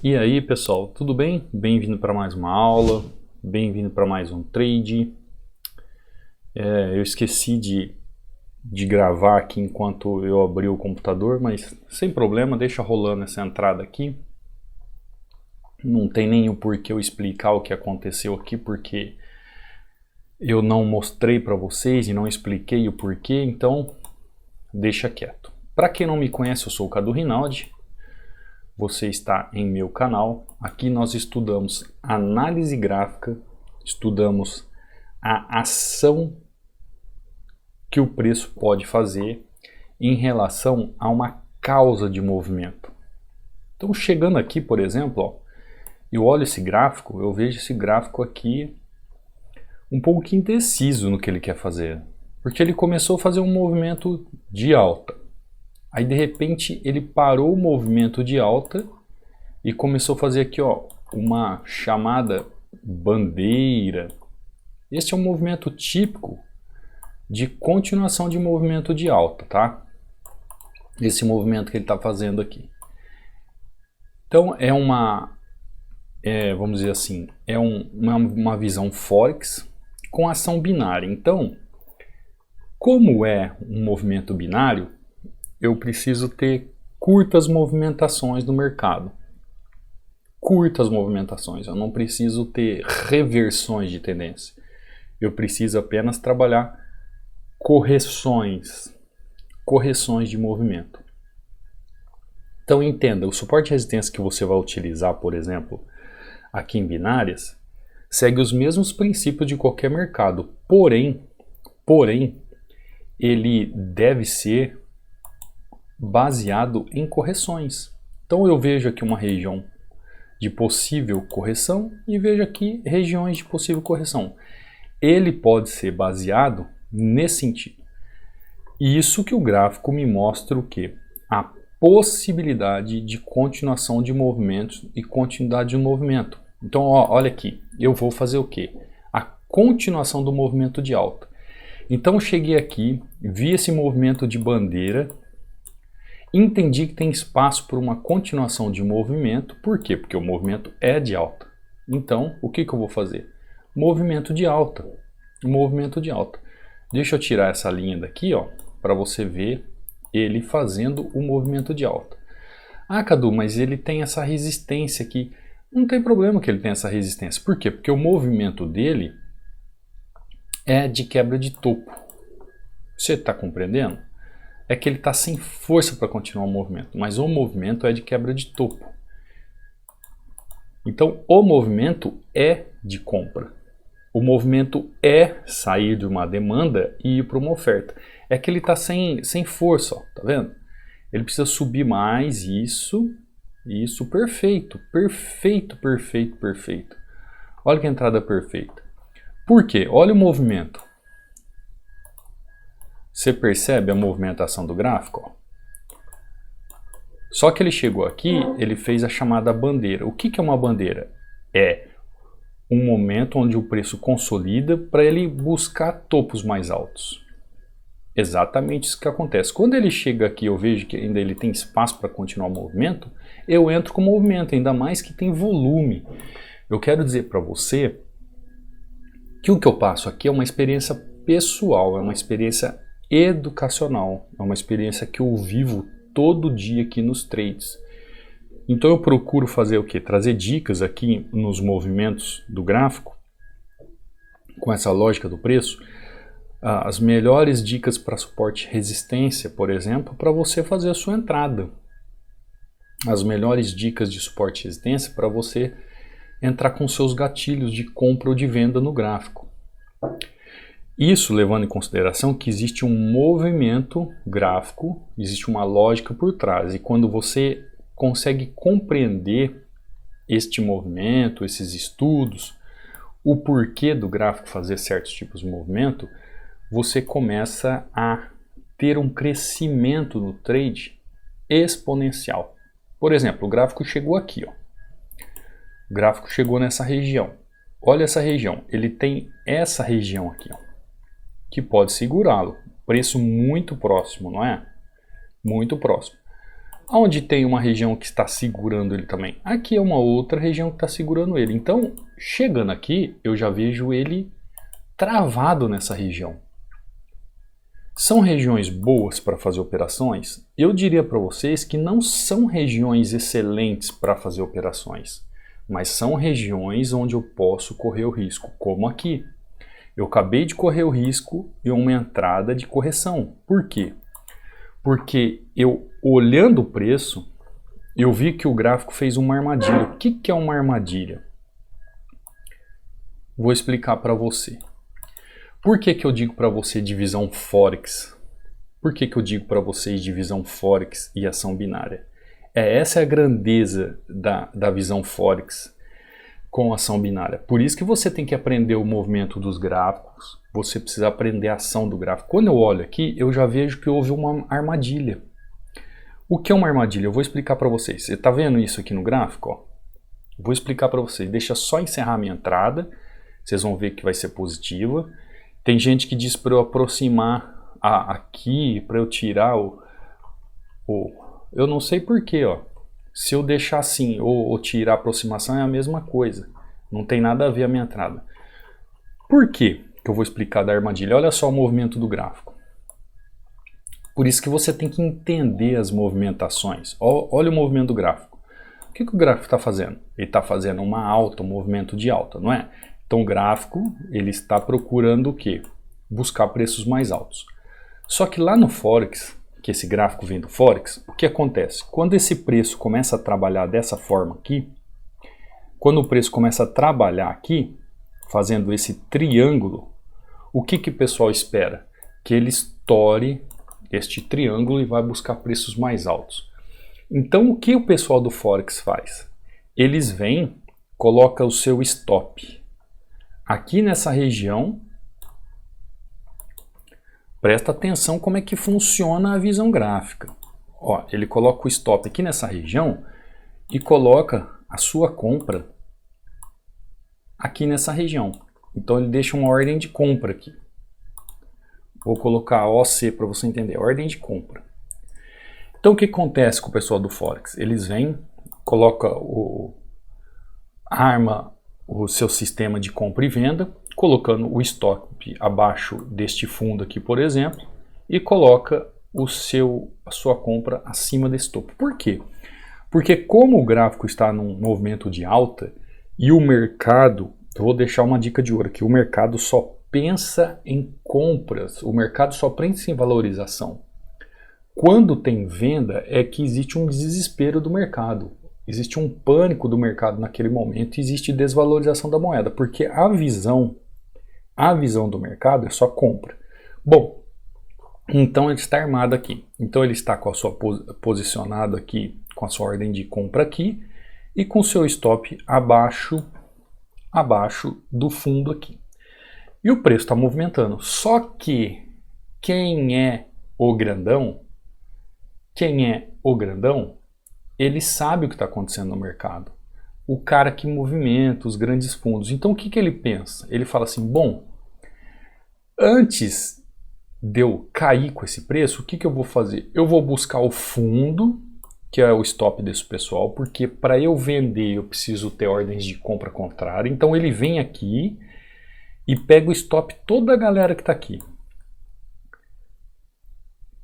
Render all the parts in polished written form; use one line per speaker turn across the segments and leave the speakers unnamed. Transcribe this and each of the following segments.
E aí pessoal, tudo bem? Bem-vindo para mais uma aula, bem-vindo para mais um trade. Eu esqueci de gravar aqui enquanto eu abri o computador, mas sem problema, deixa rolando essa entrada aqui. Não tem nem o porquê eu explicar o que aconteceu aqui, porque eu não mostrei para vocês e não expliquei o porquê, então deixa quieto. Para quem não me conhece, eu sou o Cadu Rinaldi. Você está em meu canal. Aqui nós estudamos análise gráfica, estudamos a ação que o preço pode fazer em relação a uma causa de movimento. Então, chegando aqui, por exemplo, ó, eu olho esse gráfico, eu vejo esse gráfico aqui um pouco indeciso no que ele quer fazer, porque ele começou a fazer um movimento de alta. Aí de repente ele parou o movimento de alta e começou a fazer aqui, ó, uma chamada bandeira. Este é um movimento típico de continuação de movimento de alta, tá? Esse movimento que ele está fazendo aqui. Então é vamos dizer assim, é uma visão Forex com ação binária. Então, como é um movimento binário, eu preciso ter curtas movimentações no mercado. Curtas movimentações, eu não preciso ter reversões de tendência. Eu preciso apenas trabalhar correções de movimento. Então entenda, o suporte e resistência que você vai utilizar, por exemplo, aqui em binárias, segue os mesmos princípios de qualquer mercado, porém, ele deve ser baseado em correções. Então eu vejo aqui uma região de possível correção e vejo aqui regiões de possível correção. Ele pode ser baseado nesse sentido. E isso que o gráfico me mostra o quê? A possibilidade de continuação de movimentos e continuidade de movimento. Então ó, olha aqui, eu vou fazer o quê? A continuação do movimento de alta. Então eu cheguei aqui, vi esse movimento de bandeira, entendi que tem espaço para uma continuação de movimento. Por quê? Porque o movimento é de alta. Então, o que eu vou fazer? Movimento de alta. Movimento de alta. Deixa eu tirar essa linha daqui, ó, para você ver ele fazendo o movimento de alta. Ah, Cadu, mas ele tem essa resistência aqui. Não tem problema que ele tenha essa resistência. Por quê? Porque o movimento dele é de quebra de topo. Você está compreendendo? É que ele está sem força para continuar o movimento, mas o movimento é de quebra de topo. Então o movimento é de compra. O movimento é sair de uma demanda e ir para uma oferta. É que ele está sem força, ó, tá vendo? Ele precisa subir mais, isso, perfeito, perfeito, perfeito, perfeito. Olha que entrada perfeita. Por quê? Olha o movimento. Você percebe a movimentação do gráfico? Ó? Só que ele chegou aqui, ele fez a chamada bandeira. O que é uma bandeira? É um momento onde o preço consolida para ele buscar topos mais altos. Exatamente isso que acontece. Quando ele chega aqui, eu vejo que ainda ele tem espaço para continuar o movimento, eu entro com o movimento, ainda mais que tem volume. Eu quero dizer para você que o que eu passo aqui é uma experiência pessoal, é uma experiência educacional, é uma experiência que eu vivo todo dia aqui nos trades. Então eu procuro fazer o que? Trazer dicas aqui nos movimentos do gráfico, com essa lógica do preço, as melhores dicas para suporte e resistência, por exemplo, para você fazer a sua entrada. As melhores dicas de suporte e resistência para você entrar com seus gatilhos de compra ou de venda no gráfico. Isso levando em consideração que existe um movimento gráfico, existe uma lógica por trás. E quando você consegue compreender este movimento, esses estudos, o porquê do gráfico fazer certos tipos de movimento, você começa a ter um crescimento no trade exponencial. Por exemplo, o gráfico chegou aqui, ó. O gráfico chegou nessa região. Olha essa região, ele tem essa região aqui, ó, que pode segurá-lo. Preço muito próximo, não é? Muito próximo. Onde tem uma região que está segurando ele também? Aqui é uma outra região que está segurando ele. Então, chegando aqui, eu já vejo ele travado nessa região. São regiões boas para fazer operações? Eu diria para vocês que não são regiões excelentes para fazer operações, mas são regiões onde eu posso correr o risco, como aqui. Eu acabei de correr o risco de uma entrada de correção. Por quê? Porque eu, olhando o preço, eu vi que o gráfico fez uma armadilha. O que é uma armadilha? Vou explicar para você. Por que eu digo para você divisão Forex? Por que eu digo para vocês divisão Forex e ação binária? Essa é a grandeza da visão Forex com ação binária. Por isso que você tem que aprender o movimento dos gráficos, você precisa aprender a ação do gráfico. Quando eu olho aqui, eu já vejo que houve uma armadilha. O que é uma armadilha? Eu vou explicar para vocês. Você está vendo isso aqui no gráfico? Ó? Vou explicar para vocês. Deixa só encerrar a minha entrada, vocês vão ver que vai ser positiva. Tem gente que diz para eu aproximar aqui, para eu tirar eu não sei porquê, ó. Se eu deixar assim ou tirar a aproximação é a mesma coisa. Não tem nada a ver a minha entrada. Por quê que eu vou explicar da armadilha? Olha só o movimento do gráfico. Por isso que você tem que entender as movimentações. Olha o movimento do gráfico. O que o gráfico está fazendo? Ele está fazendo uma alta, um movimento de alta, não é? Então o gráfico ele está procurando o quê? Buscar preços mais altos. Só que lá no Forex, que esse gráfico vem do Forex, o que acontece? Quando esse preço começa a trabalhar dessa forma aqui, quando o preço começa a trabalhar aqui, fazendo esse triângulo, o que o pessoal espera? Que ele estoure este triângulo e vai buscar preços mais altos. Então o que o pessoal do Forex faz? Eles vêm, coloca o seu stop aqui nessa região. Presta atenção como é que funciona a visão gráfica. Ó, ele coloca o stop aqui nessa região e coloca a sua compra aqui nessa região. Então ele deixa uma ordem de compra aqui. Vou colocar OC para você entender, ordem de compra. Então o que acontece com o pessoal do Forex? Eles vêm, colocam arma o seu sistema de compra e venda, colocando o stop abaixo deste fundo aqui, por exemplo, e coloca a sua compra acima desse topo. Por quê? Porque como o gráfico está num movimento de alta e o mercado, eu vou deixar uma dica de ouro aqui, o mercado só pensa em compras, o mercado só pensa em valorização. Quando tem venda é que existe um desespero do mercado. Existe um pânico do mercado naquele momento e existe desvalorização da moeda, porque a visão do mercado é só compra. Bom, então ele está armado aqui. Então ele está com a sua posicionado aqui, com a sua ordem de compra aqui e com o seu stop abaixo do fundo aqui. E o preço está movimentando. Só que quem é o grandão, ele sabe o que está acontecendo no mercado. O cara que movimenta os grandes fundos. Então o que ele pensa? Ele fala assim, bom, antes de eu cair com esse preço, o que eu vou fazer? Eu vou buscar o fundo, que é o stop desse pessoal, porque para eu vender eu preciso ter ordens de compra contrária. Então ele vem aqui e pega o stop toda a galera que está aqui.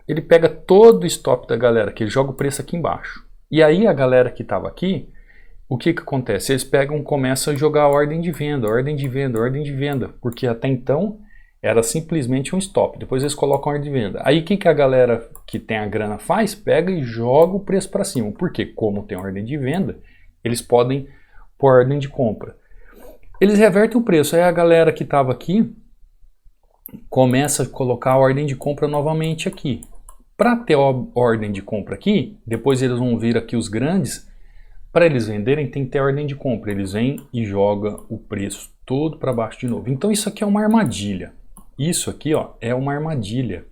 Ele pega todo o stop da galera, que ele joga o preço aqui embaixo. E aí a galera que estava aqui, o que acontece? Eles começam a jogar a ordem de venda, porque até então era simplesmente um stop. Depois eles colocam a ordem de venda. Aí o que a galera que tem a grana faz? Pega e joga o preço para cima. Porque como tem ordem de venda, eles podem pôr ordem de compra. Eles revertem o preço. Aí a galera que estava aqui começa a colocar a ordem de compra novamente aqui. Para ter a ordem de compra aqui, depois eles vão vir aqui os grandes, para eles venderem tem que ter ordem de compra. Eles vêm e jogam o preço todo para baixo de novo. Então isso aqui é uma armadilha. Isso aqui ó, é uma armadilha.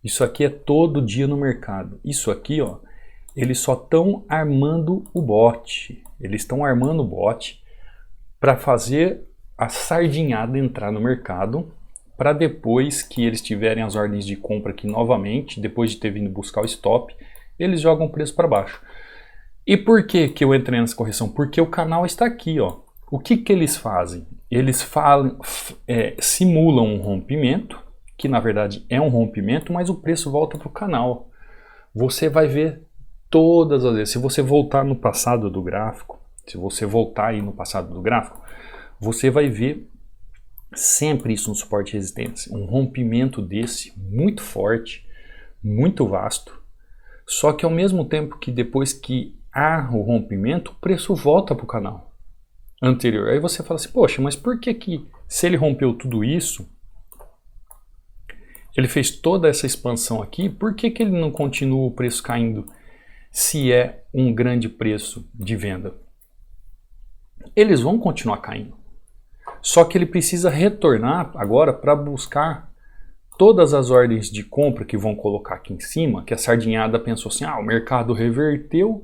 Isso aqui é todo dia no mercado. Isso aqui ó, eles só estão armando o bot. Eles estão armando o bot para fazer a sardinhada entrar no mercado, para depois que eles tiverem as ordens de compra aqui novamente, depois de ter vindo buscar o stop, eles jogam o preço para baixo. E por que eu entrei nessa correção? Porque o canal está aqui, ó. O que eles fazem? Eles simulam um rompimento, que na verdade é um rompimento, mas o preço volta para o canal. Você vai ver todas as vezes. Se você voltar no passado do gráfico, você vai ver sempre isso no suporte e resistência. Um rompimento desse muito forte, muito vasto, só que ao mesmo tempo que depois que há o rompimento, o preço volta para o canal anterior. Aí você fala assim, poxa, mas por que se ele rompeu tudo isso, ele fez toda essa expansão aqui, por que ele não continua o preço caindo se é um grande preço de venda? Eles vão continuar caindo. Só que ele precisa retornar agora para buscar todas as ordens de compra que vão colocar aqui em cima, que a sardinhada pensou assim, o mercado reverteu,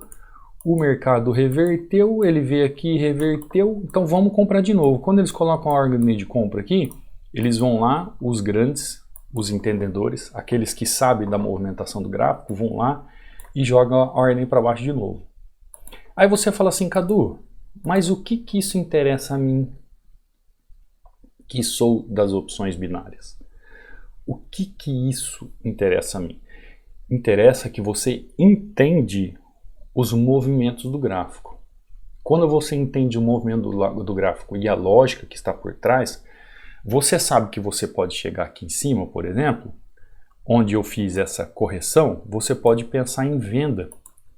ele veio aqui e reverteu, então vamos comprar de novo. Quando eles colocam a ordem de compra aqui, eles vão lá, os grandes, os entendedores, aqueles que sabem da movimentação do gráfico, vão lá e jogam a ordem para baixo de novo. Aí você fala assim, Cadu, mas o que isso interessa a mim, que sou das opções binárias? O que isso interessa a mim? Interessa que você entende os movimentos do gráfico. Quando você entende o movimento do gráfico e a lógica que está por trás, você sabe que você pode chegar aqui em cima, por exemplo, onde eu fiz essa correção, você pode pensar em venda.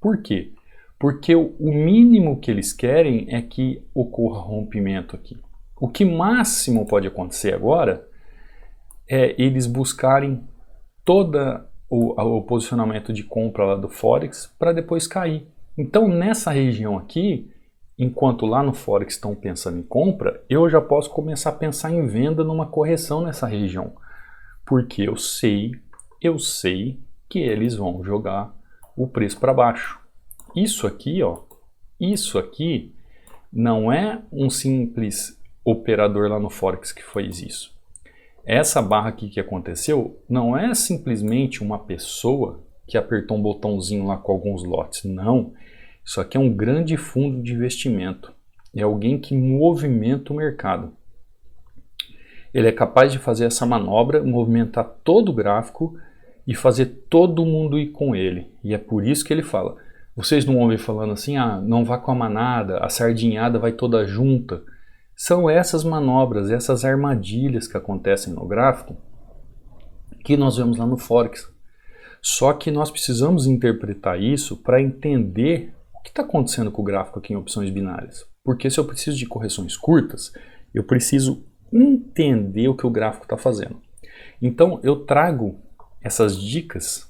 Por quê? Porque o mínimo que eles querem é que ocorra rompimento aqui. O que máximo pode acontecer agora é eles buscarem todo o posicionamento de compra lá do Forex para depois cair. Então nessa região aqui, enquanto lá no Forex estão pensando em compra, eu já posso começar a pensar em venda numa correção nessa região. Porque eu sei que eles vão jogar o preço para baixo. Isso aqui, ó, não é um simples operador lá no Forex que fez isso. Essa barra aqui que aconteceu não é simplesmente uma pessoa que apertou um botãozinho lá com alguns lotes. Não. Isso aqui é um grande fundo de investimento. É alguém que movimenta o mercado. Ele é capaz de fazer essa manobra, movimentar todo o gráfico e fazer todo mundo ir com ele. E é por isso que ele fala. Vocês não ouvem falando assim, não vá com a manada, a sardinhada vai toda junta. São essas manobras, essas armadilhas que acontecem no gráfico que nós vemos lá no Forex. Só que nós precisamos interpretar isso para entender o que está acontecendo com o gráfico aqui em opções binárias. Porque se eu preciso de correções curtas, eu preciso entender o que o gráfico está fazendo. Então eu trago essas dicas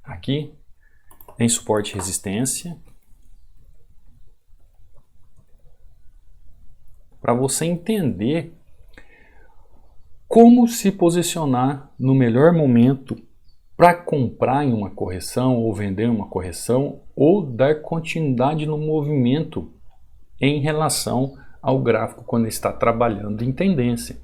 aqui em suporte e resistência para você entender como se posicionar no melhor momento para comprar em uma correção ou vender em uma correção ou dar continuidade no movimento em relação ao gráfico quando está trabalhando em tendência.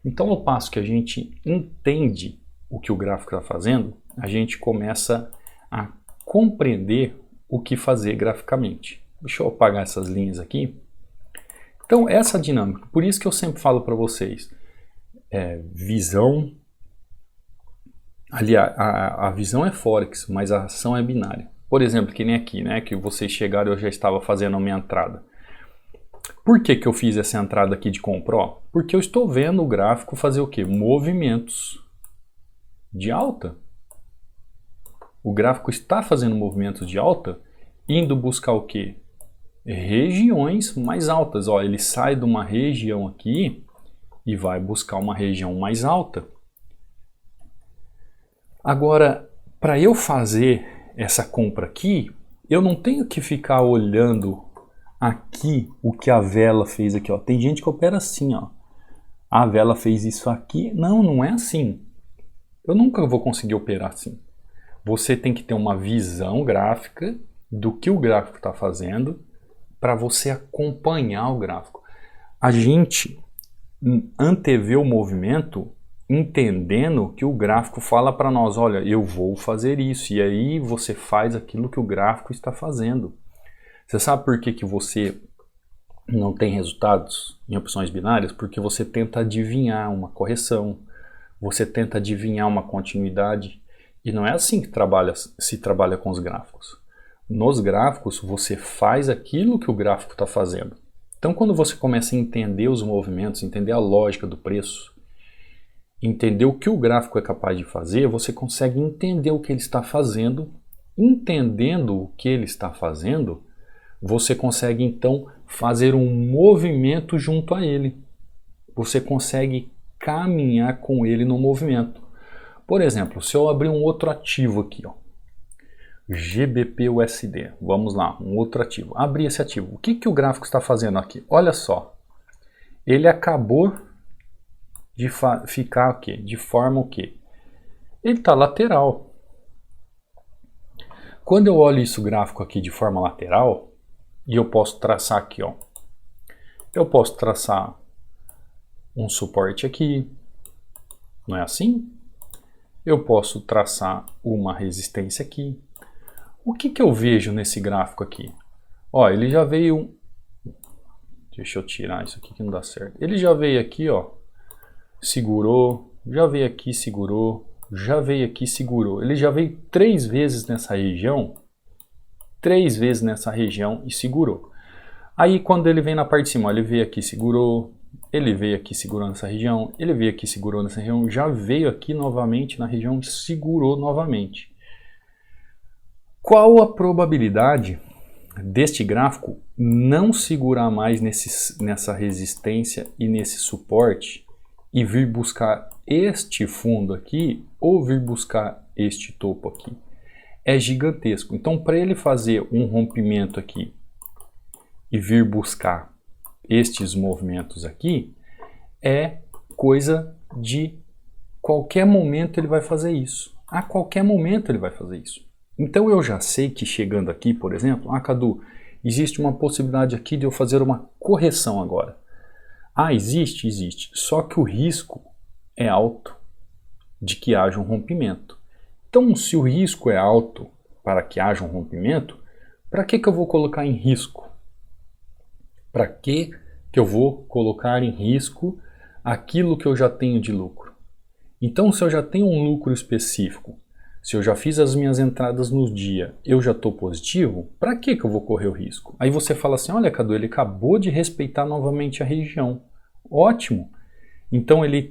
Então, ao passo que a gente entende o que o gráfico está fazendo, a gente começa a compreender o que fazer graficamente. Deixa eu apagar essas linhas aqui. Então, essa dinâmica, por isso que eu sempre falo para vocês, visão, aliás, a visão é Forex, mas a ação é binária. Por exemplo, que nem aqui, né, que vocês chegaram e eu já estava fazendo a minha entrada. Por que eu fiz essa entrada aqui de compra? Porque eu estou vendo o gráfico fazer o quê? Movimentos de alta. O gráfico está fazendo movimentos de alta, indo buscar o quê? Regiões mais altas. Ele sai de uma região aqui e vai buscar uma região mais alta. Agora, para eu fazer essa compra aqui, eu não tenho que ficar olhando aqui o que a vela fez aqui. Tem gente que opera assim, a vela fez isso aqui. Não, não é assim. Eu nunca vou conseguir operar assim. Você tem que ter uma visão gráfica do que o gráfico está fazendo para você acompanhar o gráfico. A gente antevê o movimento entendendo que o gráfico fala para nós, olha, eu vou fazer isso, e aí você faz aquilo que o gráfico está fazendo. Você sabe por que você não tem resultados em opções binárias? Porque você tenta adivinhar uma correção, você tenta adivinhar uma continuidade, e não é assim que se trabalha com os gráficos. Nos gráficos, você faz aquilo que o gráfico está fazendo. Então, quando você começa a entender os movimentos, entender a lógica do preço, entender o que o gráfico é capaz de fazer, você consegue entender o que ele está fazendo. Entendendo o que ele está fazendo, você consegue então fazer um movimento junto a ele. Você consegue caminhar com ele no movimento. Por exemplo, se eu abrir um outro ativo aqui, ó, GBP/USD, vamos lá, um outro ativo. Abrir esse ativo. O que o gráfico está fazendo aqui? Olha só, ele acabou de ficar o quê? De forma o quê? Ele está lateral. Quando eu olho esse gráfico aqui de forma lateral, e eu posso traçar aqui, ó, eu posso traçar um suporte aqui, não é assim? Eu posso traçar uma resistência aqui. O que eu vejo nesse gráfico aqui? Ó, ele já veio... Deixa eu tirar isso aqui que não dá certo. Ele já veio aqui, ó, segurou, já veio aqui, segurou, já veio aqui, segurou. Ele já veio 3 vezes nessa região, 3 vezes nessa região e segurou. Aí quando ele vem na parte de cima, ó, ele veio aqui, segurou, ele veio aqui, segurou nessa região, ele veio aqui, segurou nessa região, já veio aqui novamente na região, segurou novamente. Qual a probabilidade deste gráfico não segurar mais nessa resistência e nesse suporte e vir buscar este fundo aqui ou vir buscar este topo aqui? É gigantesco. Então, para ele fazer um rompimento aqui e vir buscar estes movimentos aqui, é coisa de qualquer momento ele vai fazer isso. A qualquer momento ele vai fazer isso. Então eu já sei que chegando aqui, por exemplo, Cadu, existe uma possibilidade aqui de eu fazer uma correção agora. Existe? Existe. Só que o risco é alto de que haja um rompimento. Então, se o risco é alto para que haja um rompimento, para que eu vou colocar em risco? Para que eu vou colocar em risco aquilo que eu já tenho de lucro? Então, se eu já tenho um lucro específico, se eu já fiz as minhas entradas no dia, eu já estou positivo, para que eu vou correr o risco? Aí você fala assim, olha Cadu, ele acabou de respeitar novamente a região. Ótimo! Então ele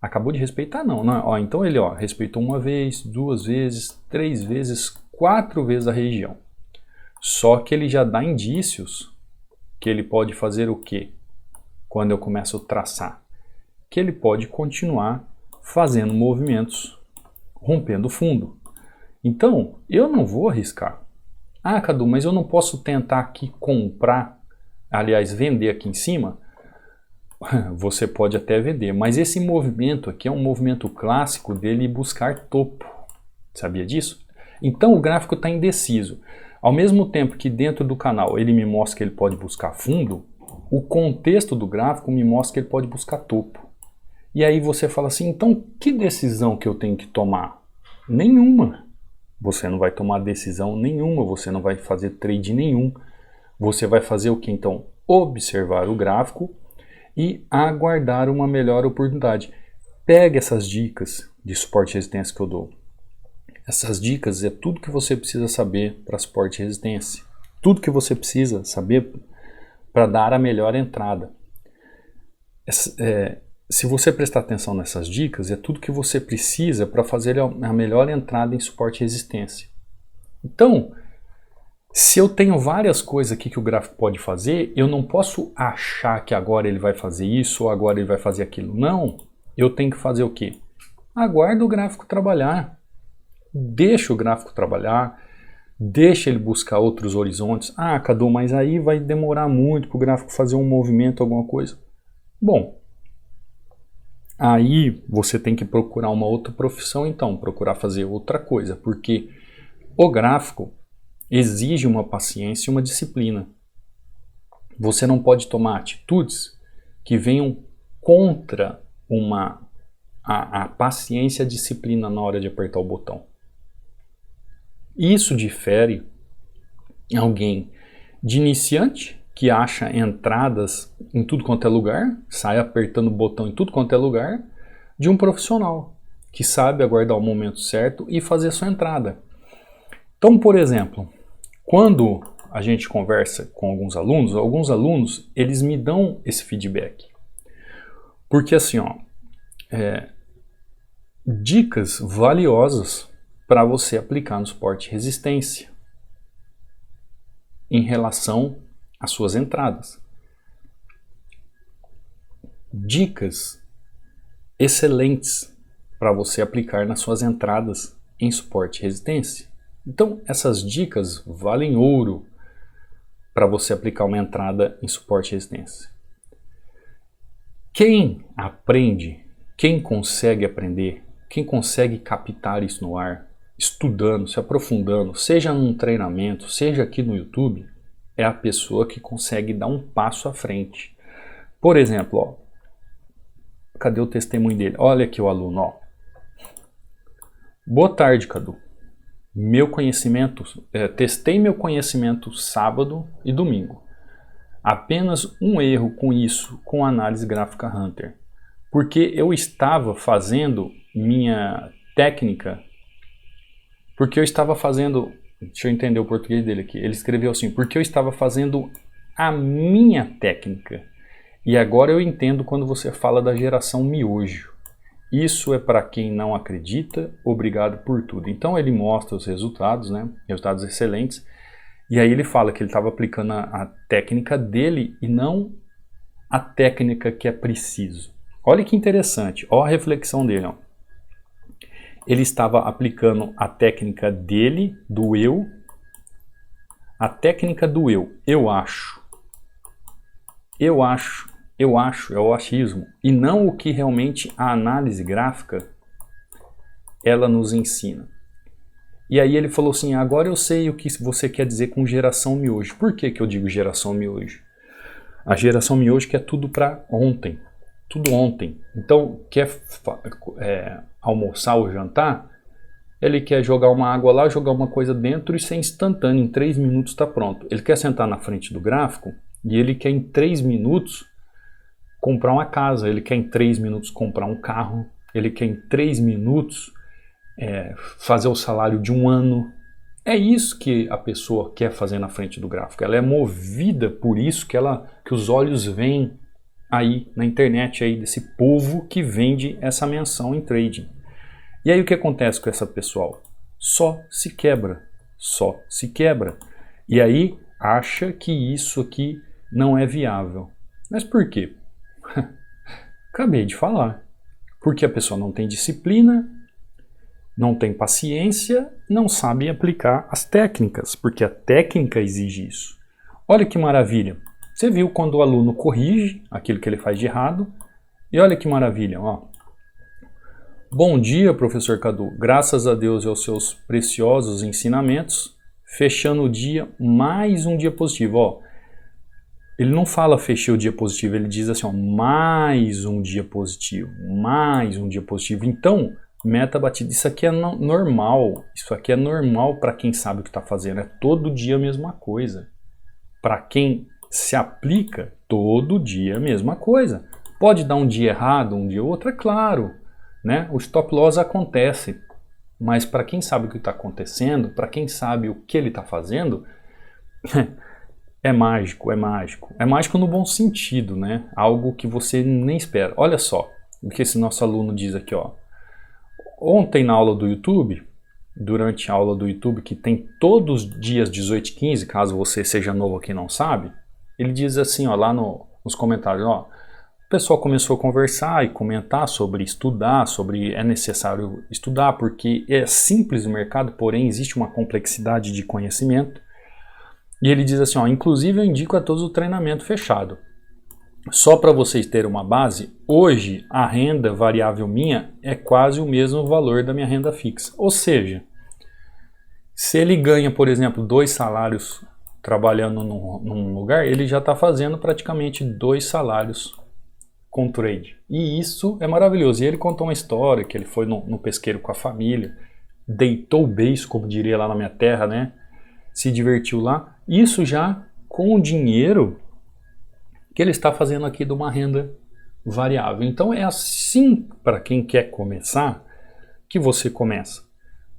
acabou de respeitar não, né? Ó, então ele respeitou 1 vez, 2 vezes, 3 vezes, 4 vezes a região. Só que ele já dá indícios que ele pode fazer o quê? Quando eu começo a traçar. Que ele pode continuar fazendo movimentos rompendo o fundo. Então, eu não vou arriscar. Cadu, mas eu não posso tentar aqui comprar, aliás, vender aqui em cima? Você pode até vender, mas esse movimento aqui é um movimento clássico dele buscar topo. Sabia disso? Então, o gráfico está indeciso. Ao mesmo tempo que dentro do canal ele me mostra que ele pode buscar fundo, o contexto do gráfico me mostra que ele pode buscar topo. E aí você fala assim, então que decisão que eu tenho que tomar? Nenhuma. Você não vai tomar decisão nenhuma, você não vai fazer trade nenhum. Você vai fazer o que então? Observar o gráfico e aguardar uma melhor oportunidade. Pegue essas dicas de suporte e resistência que eu dou. Essas dicas é tudo que você precisa saber para suporte e resistência. Tudo que você precisa saber para dar a melhor entrada. Se você prestar atenção nessas dicas, é tudo que você precisa para fazer a melhor entrada em suporte e resistência. Então, se eu tenho várias coisas aqui que o gráfico pode fazer, eu não posso achar que agora ele vai fazer isso ou agora ele vai fazer aquilo. Não, eu tenho que fazer o quê? Aguarda o gráfico trabalhar. Deixa o gráfico trabalhar, deixa ele buscar outros horizontes. Cadu, mas aí vai demorar muito para o gráfico fazer um movimento, alguma coisa. Bom, aí você tem que procurar uma outra profissão, então, procurar fazer outra coisa, porque o gráfico exige uma paciência e uma disciplina. Você não pode tomar atitudes que venham contra uma a paciência e a disciplina na hora de apertar o botão. Isso difere alguém de iniciante que acha entradas em tudo quanto é lugar, sai apertando o botão em tudo quanto é lugar, de um profissional que sabe aguardar o momento certo e fazer a sua entrada. Então, por exemplo, quando a gente conversa com alguns alunos eles me dão esse feedback. Porque assim, dicas valiosas para você aplicar no suporte e resistência em relação às suas entradas. Dicas excelentes para você aplicar nas suas entradas em suporte e resistência. Então, essas dicas valem ouro para você aplicar uma entrada em suporte e resistência. Quem aprende, quem consegue aprender, quem consegue captar isso no ar, estudando, se aprofundando, seja num treinamento, seja aqui no YouTube, é a pessoa que consegue dar um passo à frente. Por exemplo, cadê o testemunho dele? Olha aqui o aluno, Boa tarde, Cadu. Meu conhecimento, testei meu conhecimento sábado e domingo. Apenas um erro com isso, com a análise gráfica Hunter. Porque eu estava fazendo minha técnica, deixa eu entender o português dele aqui. Ele escreveu assim, porque eu estava fazendo a minha técnica. E agora eu entendo quando você fala da geração miojo. Isso é para quem não acredita, obrigado por tudo. Então ele mostra os resultados, né? Resultados excelentes. E aí ele fala que ele estava aplicando a técnica dele e não a técnica que é preciso. Olha que interessante, olha a reflexão dele. Ele estava aplicando a técnica dele, do eu, a técnica do eu acho, é o achismo, e não o que realmente a análise gráfica ela nos ensina. E aí ele falou assim, agora eu sei o que você quer dizer com geração miojo. Por que eu digo geração miojo? A geração miojo quer tudo para ontem, tudo ontem. Então, quer almoçar ou jantar, ele quer jogar uma água lá, jogar uma coisa dentro e ser instantâneo, em 3 minutos está pronto. Ele quer sentar na frente do gráfico e ele quer em 3 minutos comprar uma casa, ele quer em 3 minutos comprar um carro, ele quer em 3 minutos fazer o salário de um ano. É isso que a pessoa quer fazer na frente do gráfico. Ela é movida por isso que os olhos veem aí na internet aí desse povo que vende essa menção em trading. E aí o que acontece com essa pessoal? Só se quebra. E aí acha que isso aqui não é viável. Mas por quê? Acabei de falar. Porque a pessoa não tem disciplina, não tem paciência, não sabe aplicar as técnicas, porque a técnica exige isso. Olha que maravilha. Você viu quando o aluno corrige aquilo que ele faz de errado, e olha que maravilha, Bom dia, professor Cadu. Graças a Deus e aos seus preciosos ensinamentos, fechando o dia, mais um dia positivo. Ele não fala fechei o dia positivo, ele diz assim, mais um dia positivo, Então, meta batida, isso aqui é normal, para quem sabe o que está fazendo, é todo dia a mesma coisa. Para quem se aplica, todo dia a mesma coisa. Pode dar um dia errado, um dia outro, é claro, né? O stop loss acontece, mas para quem sabe o que está acontecendo, para quem sabe o que ele está fazendo, é mágico. É mágico no bom sentido, né? Algo que você nem espera. Olha só o que esse nosso aluno diz aqui, Ontem na aula do YouTube, durante a aula do YouTube, que tem todos os dias 18h15, caso você seja novo aqui e não sabe, ele diz assim, lá nos comentários, o pessoal começou a conversar e comentar sobre estudar, sobre é necessário estudar, porque é simples o mercado, porém existe uma complexidade de conhecimento. E ele diz assim, inclusive eu indico a todos o treinamento fechado. Só para vocês terem uma base, hoje a renda variável minha é quase o mesmo valor da minha renda fixa. Ou seja, se ele ganha, por exemplo, 2 salários trabalhando num lugar, ele já está fazendo praticamente 2 salários com trade. E isso é maravilhoso. E ele contou uma história que ele foi no pesqueiro com a família, deitou o beiço, como diria lá na minha terra, né? Se divertiu lá. Isso já com o dinheiro que ele está fazendo aqui de uma renda variável. Então é assim, para quem quer começar, que você começa.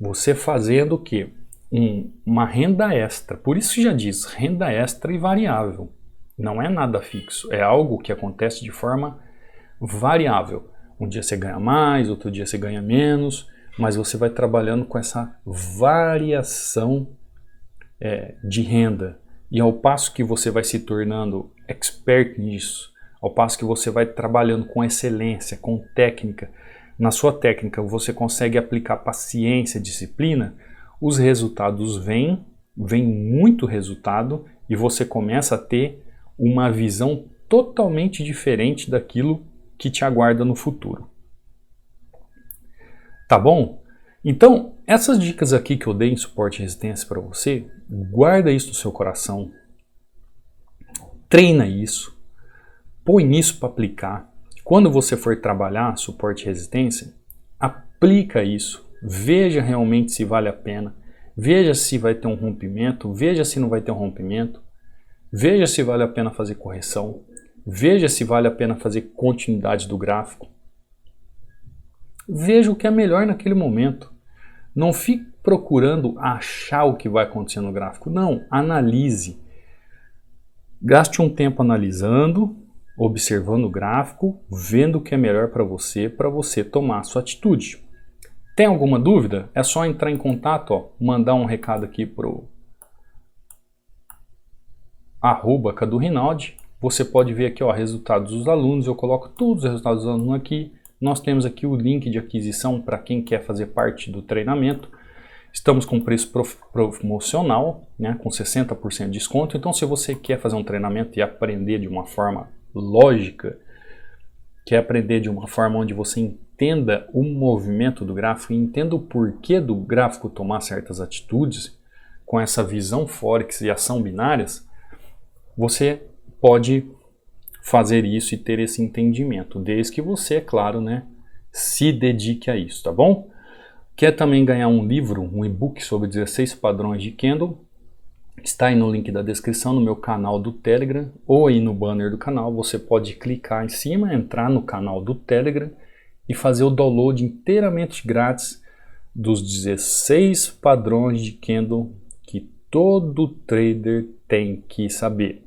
Você fazendo o quê? Uma renda extra. Por isso já diz renda extra e variável. Não é nada fixo. É algo que acontece de forma variável. Um dia você ganha mais, outro dia você ganha menos, mas você vai trabalhando com essa variação de renda. E ao passo que você vai se tornando expert nisso, ao passo que você vai trabalhando com excelência, com técnica, na sua técnica você consegue aplicar paciência, disciplina, os resultados vêm muito resultado e você começa a ter uma visão totalmente diferente daquilo que te aguarda no futuro. Tá bom? Então, essas dicas aqui que eu dei em suporte e resistência para você, guarda isso no seu coração, treina isso, põe isso para aplicar. Quando você for trabalhar suporte e resistência, aplica isso, veja realmente se vale a pena, veja se vai ter um rompimento, veja se não vai ter um rompimento, veja se vale a pena fazer correção, veja se vale a pena fazer continuidade do gráfico. Veja o que é melhor naquele momento. Não fique procurando achar o que vai acontecer no gráfico. Não, analise. Gaste um tempo analisando, observando o gráfico, vendo o que é melhor para você tomar a sua atitude. Tem alguma dúvida? É só entrar em contato, mandar um recado aqui pro @CaduRinaldi. Você pode ver aqui, resultados dos alunos. Eu coloco todos os resultados dos alunos aqui. Nós temos aqui o link de aquisição para quem quer fazer parte do treinamento. Estamos com preço promocional, né, com 60% de desconto. Então, se você quer fazer um treinamento e aprender de uma forma lógica, quer aprender de uma forma onde você entenda o movimento do gráfico e entenda o porquê do gráfico tomar certas atitudes, com essa visão Forex e ação binárias, você pode fazer isso e ter esse entendimento, desde que você, é claro, né, se dedique a isso, tá bom? Quer também ganhar um livro, um e-book sobre 16 padrões de candle? Está aí no link da descrição, no meu canal do Telegram, ou aí no banner do canal. Você pode clicar em cima, entrar no canal do Telegram e fazer o download inteiramente grátis dos 16 padrões de candle que todo trader tem que saber,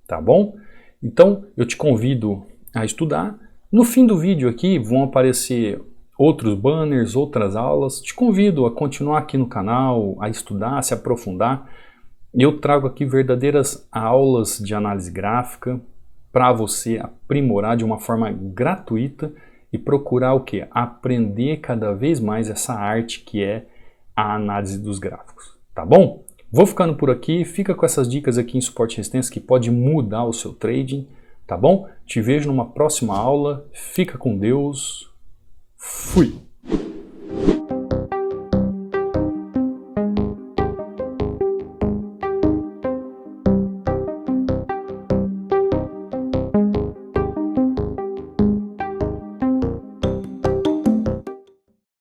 tá bom? Então, eu te convido a estudar. No fim do vídeo aqui vão aparecer outros banners, outras aulas. Te convido a continuar aqui no canal, a estudar, a se aprofundar. Eu trago aqui verdadeiras aulas de análise gráfica para você aprimorar de uma forma gratuita e procurar o quê? Aprender cada vez mais essa arte que é a análise dos gráficos, tá bom? Vou ficando por aqui, fica com essas dicas aqui em suporte e resistência que pode mudar o seu trading, tá bom? Te vejo numa próxima aula, fica com Deus, fui!